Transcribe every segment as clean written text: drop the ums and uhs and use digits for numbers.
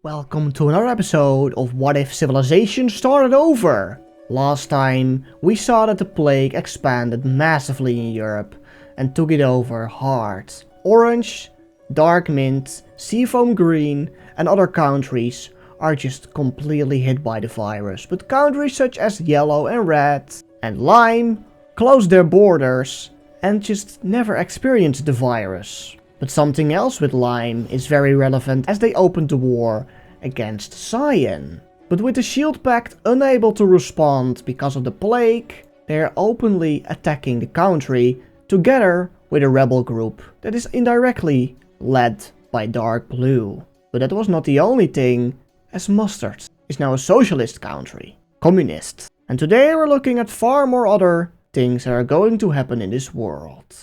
Welcome to another episode of What If Civilization Started Over? Last time, we saw that the plague expanded massively in Europe and took it over hard. Orange, Dark Mint, Seafoam Green and other countries are just completely hit by the virus, but countries such as Yellow and Red and Lime closed their borders and just never experienced the virus. But something else with Lime is very relevant as they opened the war against Cyan. But with the Shield Pact unable to respond because of the plague, they are openly attacking the country together with a rebel group that is indirectly led by Dark Blue. But that was not the only thing, as Mustard is now a socialist country, communist. And today we're looking at far more other things that are going to happen in this world.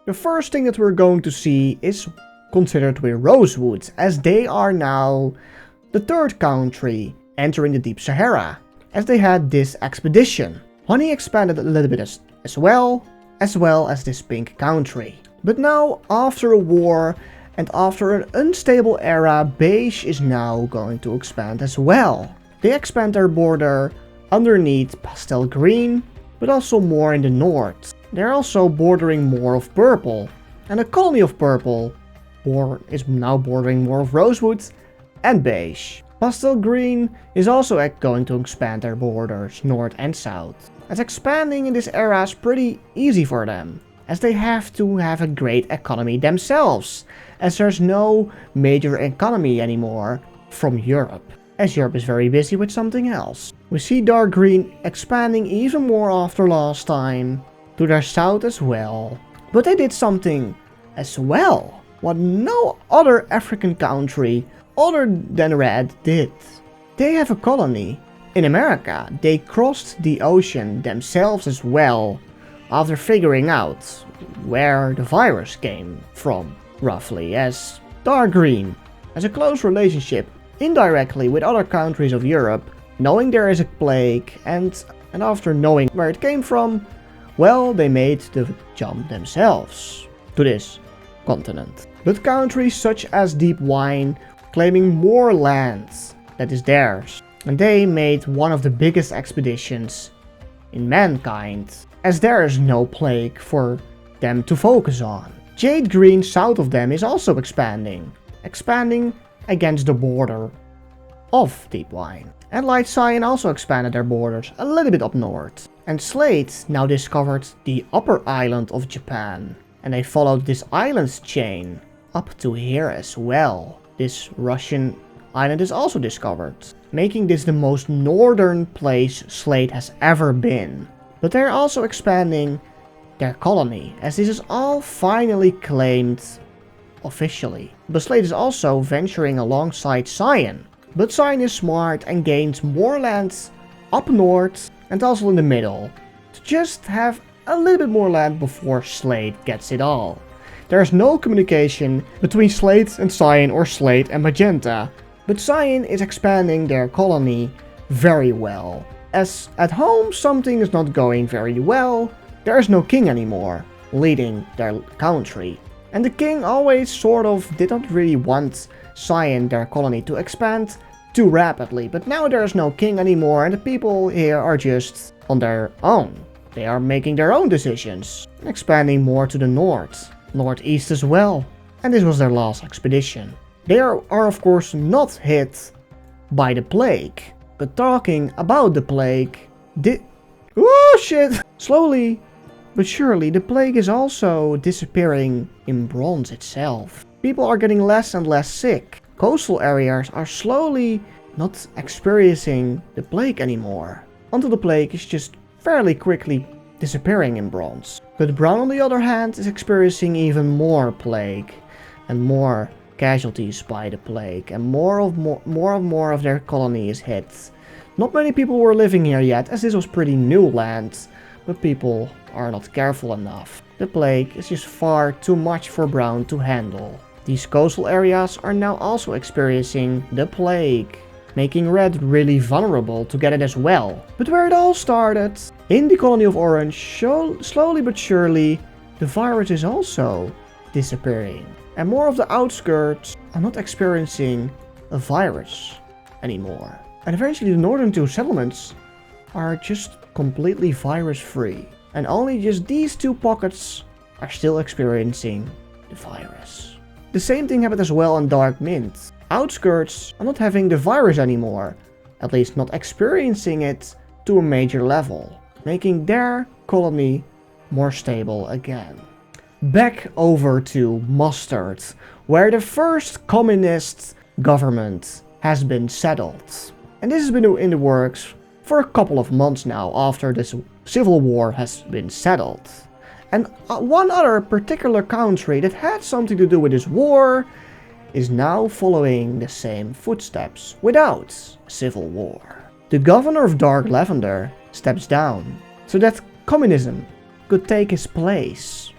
The first thing that we're going to see is considered with Rosewood, as they are now the third country entering the Deep Sahara, as they had this expedition. Honey expanded a little bit as well as this pink country. But now, after a war and after an unstable era, Beige is now going to expand as well. They expand their border underneath Pastel Green, but also more in the north. They're also bordering more of Purple, and a colony of Purple is now bordering more of Rosewood and Beige. Pastel Green is also going to expand their borders north and south, as expanding in this era is pretty easy for them, as they have to have a great economy themselves, as there's no major economy anymore from Europe, as Europe is very busy with something else. We see Dark Green expanding even more after last time, to their south as well. But they did something as well, what no other African country other than Red did. They have a colony in America. They crossed the ocean themselves as well, after figuring out where the virus came from, roughly, as Dark Green has a close relationship indirectly with other countries of Europe, knowing there is a plague, and after knowing where it came from, well, they made the jump themselves to this continent. But countries such as Deep Wine claiming more land that is theirs, and they made one of the biggest expeditions in mankind, as there is no plague for them to focus on. Jade Green south of them is also expanding against the border of Deep Wine. And Light Cyan also expanded their borders a little bit up north. And Slate now discovered the upper island of Japan, and they followed this island's chain up to here as well. This Russian island is also discovered, making this the most northern place Slate has ever been. But they're also expanding their colony, as this is all finally claimed officially. But Slate is also venturing alongside Cyan. But Cyan is smart and gains more lands up north and also in the middle, to just have a little bit more land before Slate gets it all. There is no communication between Slate and Cyan or Slate and Magenta, but Cyan is expanding their colony very well. As at home something is not going very well, there is no king anymore leading their country. And the king always sort of did not really want Cyan, their colony, to expand too rapidly, but now there is no king anymore and the people here are just on their own. They are making their own decisions, expanding more to the north, northeast as well, and this was their last expedition. They are of course not hit by the plague, but talking about the plague, oh shit! Slowly but surely the plague is also disappearing in Bronze itself. People are getting less and less sick. Coastal areas are slowly not experiencing the plague anymore, until the plague is just fairly quickly disappearing in Bronze. But Brown on the other hand is experiencing even more plague and more casualties by the plague, and more of their colony is hit. Not many people were living here yet, as this was pretty new land, but people are not careful enough. The plague is just far too much for Brown to handle. These coastal areas are now also experiencing the plague, making Red really vulnerable to get it as well. But where it all started, in the colony of Orange, slowly but surely, the virus is also disappearing. and more of the outskirts are not experiencing a virus anymore. And eventually the northern two settlements are just completely virus free. And only just these two pockets are still experiencing the virus. The same thing happened as well in Dark Mint. Outskirts are not having the virus anymore, at least not experiencing it to a major level, making their colony more stable again. Back over to Mustard, where the first communist government has been settled. And this has been in the works for a couple of months now after this civil war has been settled. And one other particular country that had something to do with this war is now following the same footsteps without civil war. The governor of Dark Lavender steps down so that communism could take his place,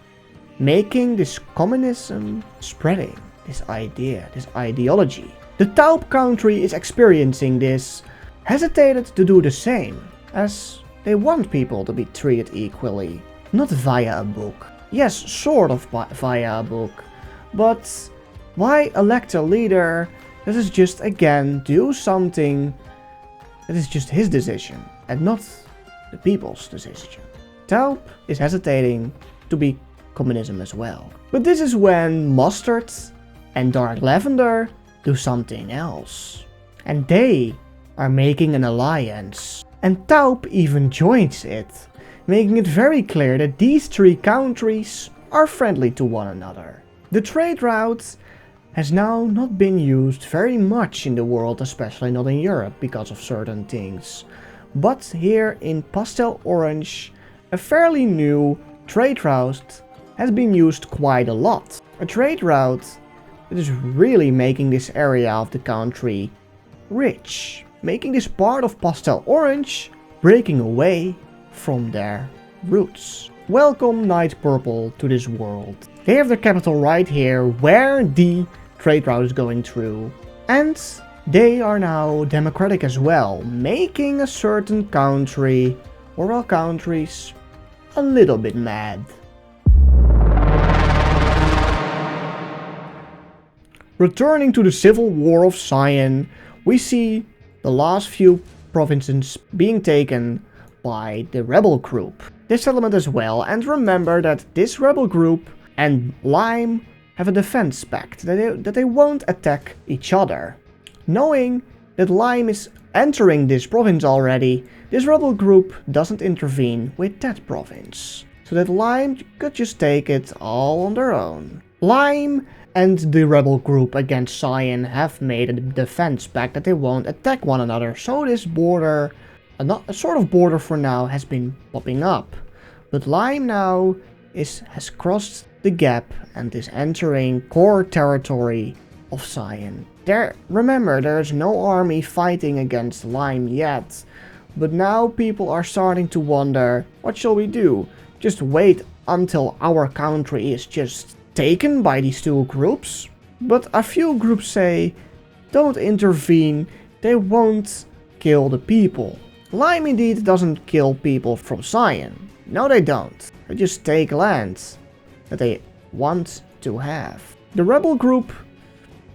making this communism spreading this idea, this ideology. The Taupe country is experiencing this, hesitated to do the same, as they want people to be treated equally, not via a book. Yes, sort of via a book, but why elect a leader that is just again do something that is just his decision and not the people's decision? Taupe is hesitating to be communism as well. But this is when Mustard and Dark Lavender do something else. And they are making an alliance. And Taupe even joins it, making it very clear that these three countries are friendly to one another. The trade route has now not been used very much in the world, especially not in Europe because of certain things. But here in Pastel Orange, a fairly new trade route has been used quite a lot. A trade route that is really making this area of the country rich, making this part of Pastel Orange breaking away from their roots. Welcome Night Purple to this world. They have their capital right here where the trade route is going through, and they are now democratic as well, making a certain country, or well, countries, a little bit mad. Returning to the Civil War of Cyan, we see the last few provinces being taken by the rebel group. This settlement as well, and remember that this rebel group and Lime have a defense pact that they won't attack each other. Knowing that Lime is entering this province already, this rebel group doesn't intervene with that province, so that Lime could just take it all on their own. Lime and the rebel group against Cyan have made a defense pact that they won't attack one another, so this border, a sort of border for now, has been popping up. But Lime now has crossed the gap and is entering core territory of Cyan. Remember, there is no army fighting against Lime yet, but now people are starting to wonder, what shall we do? Just wait until our country is just taken by these two groups? But a few groups say, don't intervene, they won't kill the people. Lime indeed doesn't kill people from Cyan. No, they don't. They just take land that they want to have. The rebel group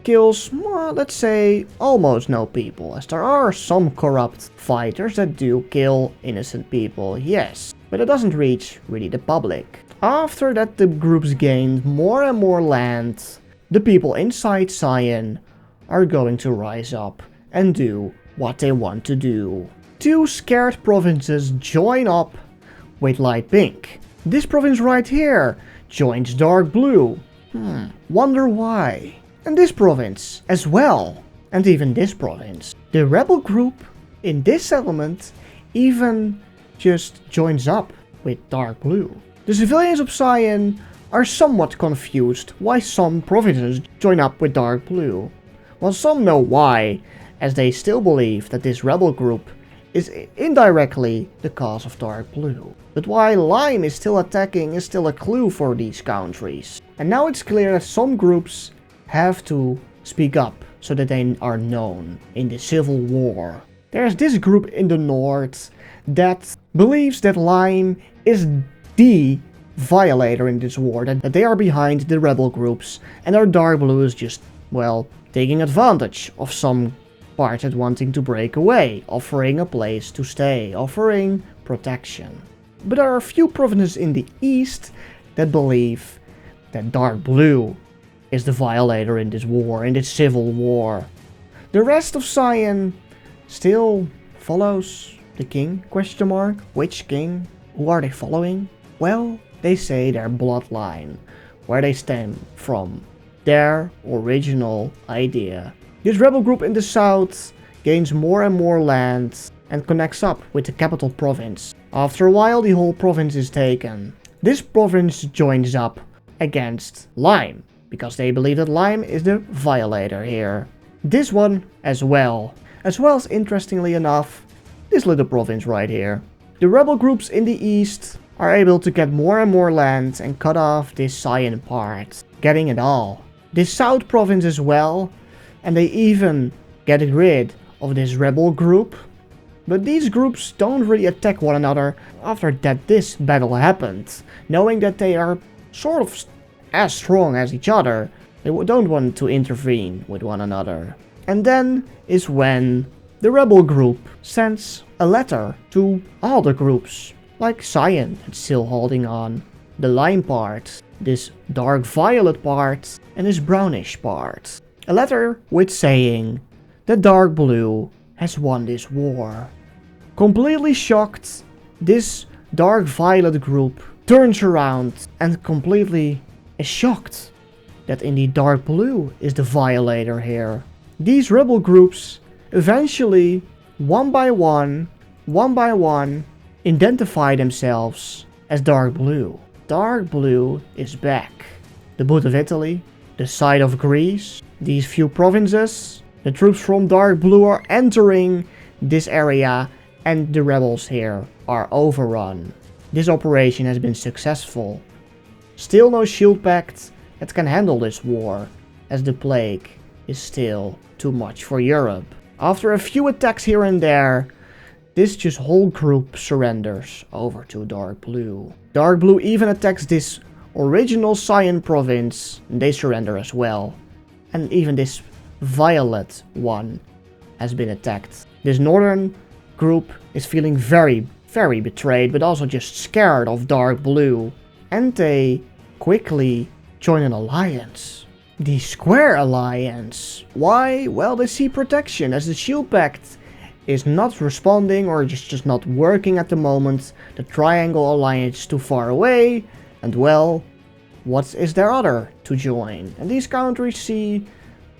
kills, well, let's say, almost no people, as there are some corrupt fighters that do kill innocent people, yes, but it doesn't reach really the public. After that the groups gain more and more land, the people inside Cyan are going to rise up and do what they want to do. Two scared provinces join up with Light Pink. This province right here joins Dark Blue. Wonder why. And this province as well. And even this province. The rebel group in this settlement even just joins up with Dark Blue. The civilians of Cyan are somewhat confused why some provinces join up with Dark Blue. Well, some know why, as they still believe that this rebel group is indirectly the cause of Dark Blue. But why Lime is still attacking is still a clue for these countries. And now it's clear that some groups have to speak up so that they are known in the Civil War. There's this group in the north that believes that Lime is the violator in this war, that they are behind the rebel groups, and our dark blue is just, well, taking advantage of some part that wanting to break away, offering a place to stay, offering protection. But there are a few provinces in the east that believe that dark blue is the violator in this war, in this civil war. The rest of Cyan still follows the king, question mark? Which king? Who are they following? Well, they say their bloodline, where they stem from, their original idea. This rebel group in the south gains more and more land and connects up with the capital province. After a while, the whole province is taken. This province joins up against Lime, because they believe that Lime is the violator here. This one as well as interestingly enough, this little province right here. The rebel groups in the east are able to get more and more land and cut off this Cyan part, getting it all. This south province as well, and they even get rid of this rebel group. But these groups don't really attack one another after that this battle happened, knowing that they are sort of as strong as each other. They don't want to intervene with one another. And then is when the rebel group sends a letter to all the groups, like Cyan, that's still holding on, the lime part, this dark violet part, and this brownish part. A letter with saying that dark blue has won this war. Completely shocked, this dark violet group turns around and completely is shocked that indeed dark blue is the violator here. These rebel groups eventually, one by one, identify themselves as dark blue. Dark blue is back. The boot of Italy, the side of Greece, these few provinces, the troops from dark blue are entering this area and the rebels here are overrun. This operation has been successful. Still no shield pact that can handle this war, as the plague is still too much for Europe. After a few attacks here and there, this just whole group surrenders over to dark blue. Dark blue even attacks this original Cyan province, and they surrender as well. And even this violet one has been attacked. This northern group is feeling very betrayed, but also just scared of dark blue. And they quickly join an alliance. The Square Alliance. Why? Well, they see protection, as the Shield Pact is not responding or just not working at the moment. The Triangle Alliance is too far away. And well, what is there other to join? And these countries see,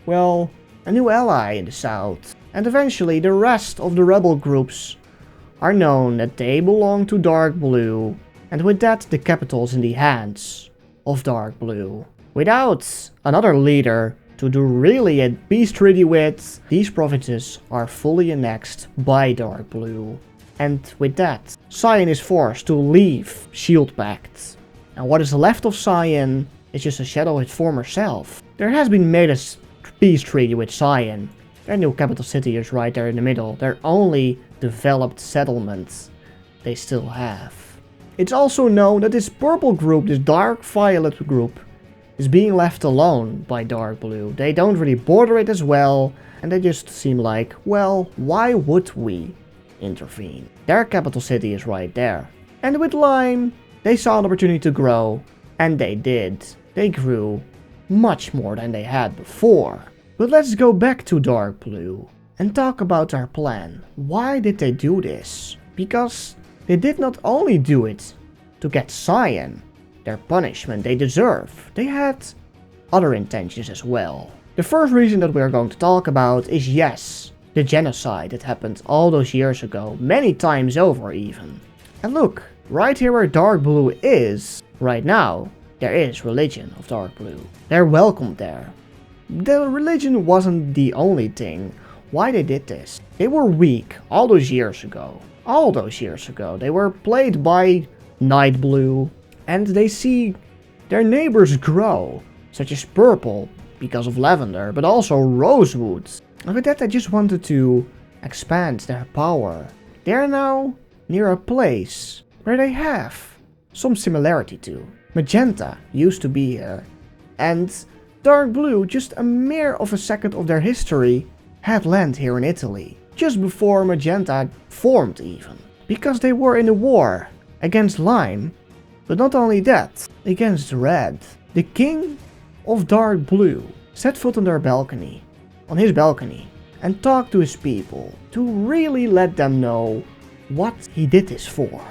well, a new ally in the south. And eventually the rest of the rebel groups are known that they belong to dark blue. And with that, the capital is in the hands of dark blue. Without another leader to do really a peace treaty with, these provinces are fully annexed by dark blue. And with that, Cyan is forced to leave Shield Pact. And what is left of Cyan is just a shadow of its former self. There has been made a peace treaty with Cyan. Their new capital city is right there in the middle. Their only developed settlement they still have. It's also known that this purple group, this dark violet group, is being left alone by dark blue. They don't really border it as well, and they just seem like, well, why would we intervene? Their capital city is right there. And with Lime, they saw an opportunity to grow, and they did. They grew much more than they had before. But let's go back to dark blue and talk about their plan. Why did they do this? Because they did not only do it to get Cyan, their punishment they deserve. They had other intentions as well. The first reason that we are going to talk about is, yes, the genocide that happened all those years ago, many times over even. And look, right here where dark blue is, right now, there is religion of dark blue. They're welcomed there. The religion wasn't the only thing why they did this. They were weak all those years ago. They were played by night blue, and they see their neighbors grow, such as purple because of lavender, but also rosewood. And with that, they just wanted to expand their power. They are now near a place where they have some similarity to. Magenta used to be here, and dark blue, just a mere of a second of their history, had land here in Italy, just before Magenta formed even. Because they were in a war against Lime, but not only that, against Red. The king of dark blue set foot on his balcony, and talked to his people to really let them know what he did this for.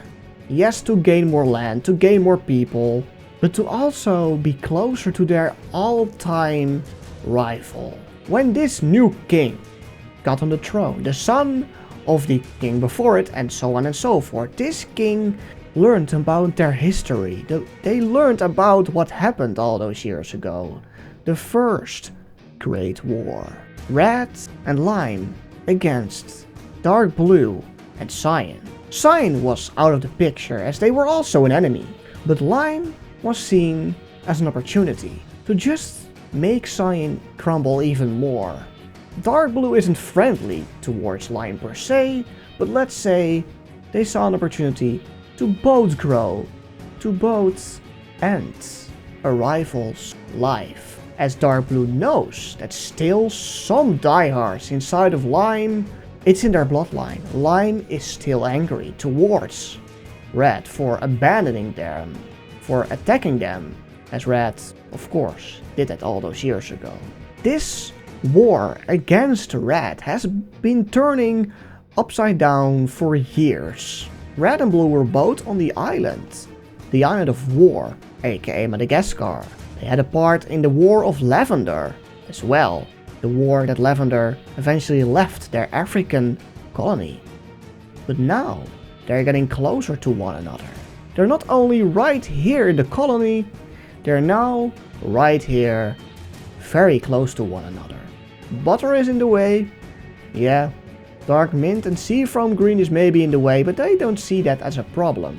Yes, to gain more land, to gain more people, but to also be closer to their all-time rival. When this new king got on the throne, the son of the king before it, and so on and so forth, this king learned about their history. They learned about what happened all those years ago. The first Great War. Red and Lime against dark blue and Cyan. Cyan was out of the picture as they were also an enemy, but Lime was seen as an opportunity to just make Cyan crumble even more. Dark blue isn't friendly towards Lime per se, but let's say they saw an opportunity to both grow, to both end a rival's life. As dark blue knows that still some diehards inside of Lime, it's in their bloodline. Lime is still angry towards Red for abandoning them, for attacking them, as Red, of course, did that all those years ago. This war against Red has been turning upside down for years. Red and blue were both on the island of War, aka Madagascar. They had a part in the War of Lavender as well, the war that Lavender eventually left their African colony. But now they're getting closer to one another. They're not only right here in the colony, they're now right here, very close to one another. Butter is in the way, yeah. Dark mint and seafoam green is maybe in the way, but they don't see that as a problem.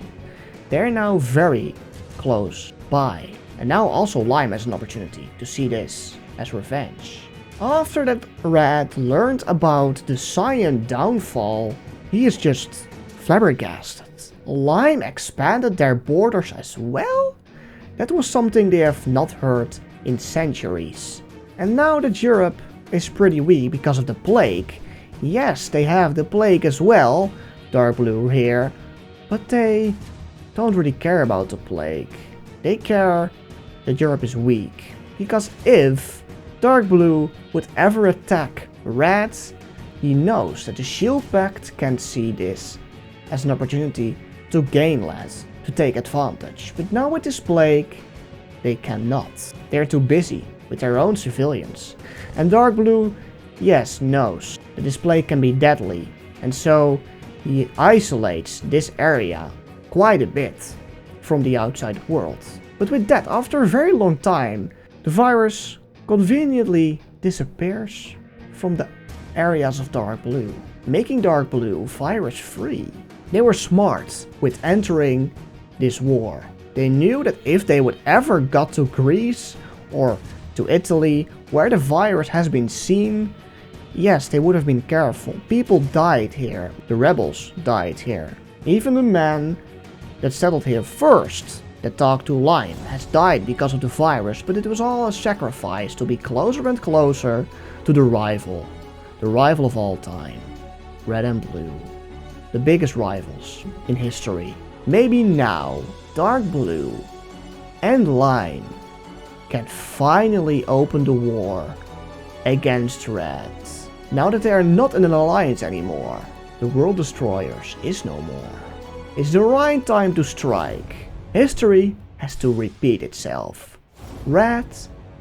They're now very close by. And now also Lime has an opportunity to see this as revenge. After that Red learned about the Cyan downfall, he is just flabbergasted. Lime expanded their borders as well? That was something they have not heard in centuries. And now that Europe is pretty weak because of the plague, yes, they have the plague as well, dark blue here, but they don't really care about the plague. They care that Europe is weak, because if dark blue would ever attack Red, he knows that the Shield Pact can see this as an opportunity to gain land, to take advantage. But now with this plague, they cannot. They're too busy with their own civilians. And dark blue, yes, knows that this plague can be deadly, and so he isolates this area quite a bit from the outside world. But with that, after a very long time, the virus conveniently disappears from the areas of dark blue, making dark blue virus-free. They were smart with entering this war. They knew that if they would ever got to Greece or to Italy, where the virus has been seen, yes, they would have been careful. People died here. The rebels died here. Even the man that settled here first, that talked to Lime, has died because of the virus, but it was all a sacrifice to be closer and closer to the rival of all time, Red and Blue, the biggest rivals in history. Maybe now, Dark Blue and Lime can finally open the war against Red. Now that they are not in an alliance anymore, the World Destroyers is no more. It's the right time to strike. History has to repeat itself. Red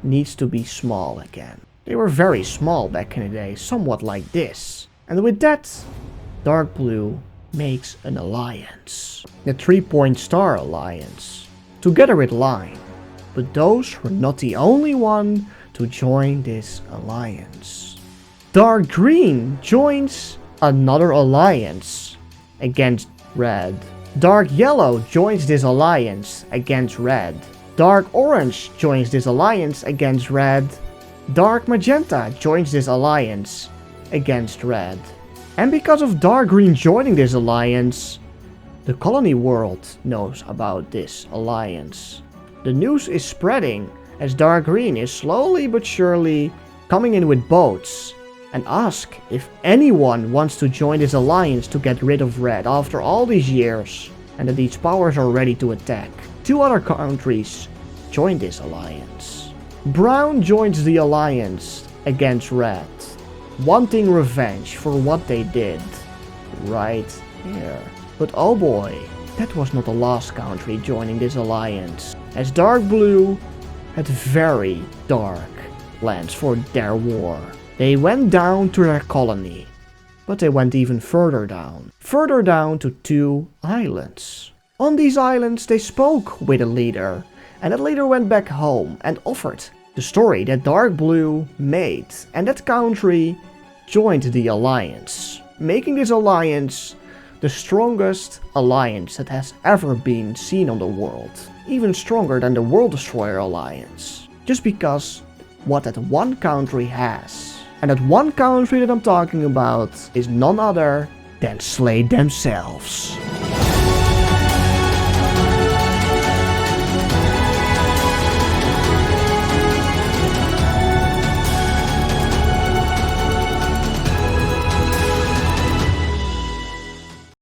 needs to be small again. They were very small back in the day, somewhat like this. And with that, Dark Blue makes an alliance. The 3-Point Star Alliance, together with Lime. But those were not the only one to join this alliance. Dark Green joins another alliance against Red. Dark Yellow joins this alliance against Red. Dark Orange joins this alliance against Red. Dark Magenta joins this alliance against Red. And because of Dark Green joining this alliance, The colony world knows about this alliance. The news is spreading as Dark Green is slowly but surely coming in with boats and ask if anyone wants to join this alliance to get rid of Red after all these years, and that these powers are ready to attack. 2 other countries join this alliance. Brown joins the alliance against Red, wanting revenge for what they did right here. But oh boy, that was not the last country joining this alliance, as Dark Blue had very dark plans for their war. They went down to their colony, but they went even further down to 2 islands. On these islands they spoke with a leader, and that leader went back home and offered the story that Dark Blue made, and that country joined the alliance, making this alliance the strongest alliance that has ever been seen on the world, even stronger than the World Destroyer alliance, just because what that one country has. And that one country that I'm talking about is none other than Slade themselves.